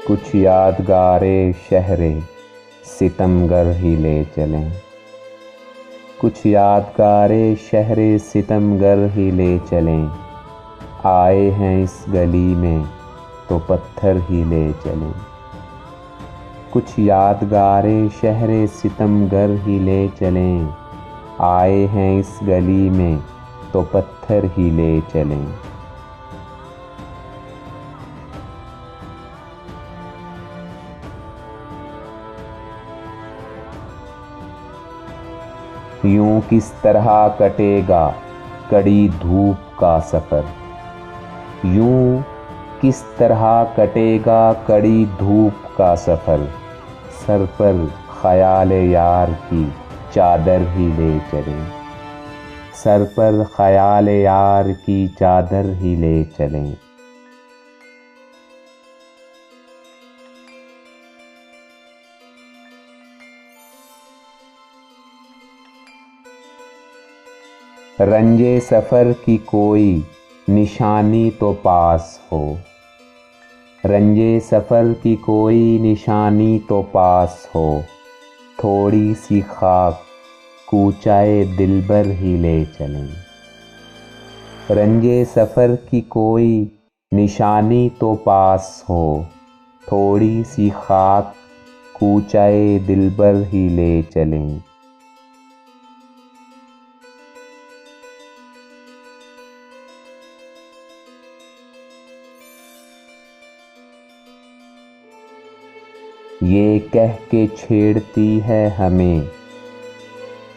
कुछ यादगारे शहरे सितमगर ही ले चलें। कुछ यादगारे शहरे सितमगर ही ले चलें। आए हैं इस गली में तो पत्थर ही ले चलें। कुछ यादगारे शहरे सितमगर ही ले चलें। आए हैं इस गली में तो पत्थर ही ले चलें। यूं किस तरह कटेगा कड़ी धूप का सफ़र। यूं किस तरह कटेगा कड़ी धूप का सफ़र। सर पर ख्याल यार की चादर ही ले चलें। सर पर ख्याल यार की चादर ही ले चलें। रंजे सफ़र की कोई निशानी तो पास हो। रंजे सफ़र की कोई निशानी तो पास हो। थोड़ी सी खाक कूचाए दिलबर ही ले चलें। रंजे सफ़र की कोई निशानी तो पास हो। थोड़ी सी खाक कूचाए दिलबर ही ले चलें। ये कह के छेड़ती है हमें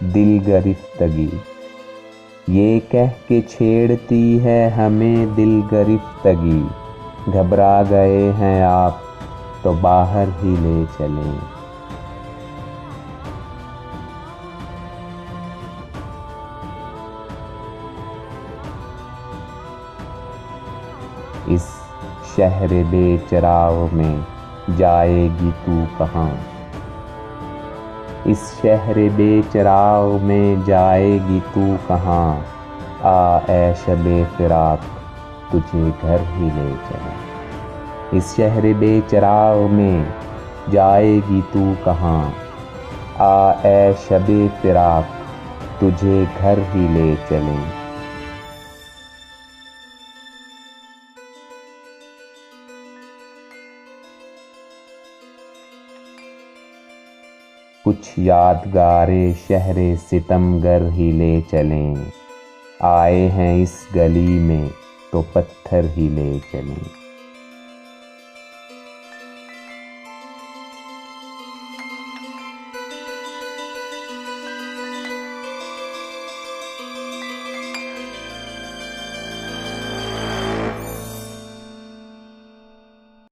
दिल गिरफ्तगी। ये कह के छेड़ती है हमें दिल गिरफ्तगी। घबरा गए हैं आप तो बाहर ही ले चलें। इस शहर बेचराव में जाएगी तू कहाँ। इस शहर बेचराव में जाएगी तू कहाँ। आ ऐ शबे फिराक तुझे घर ही ले चलें। इस शहर बेचराव में जाएगी तू कहाँ। आ ऐ शबे फिराक तुझे घर ही ले चलें। कुछ यादगारे शहरे सितमगर ही ले चलें। आए हैं इस गली में तो पत्थर ही ले चलें।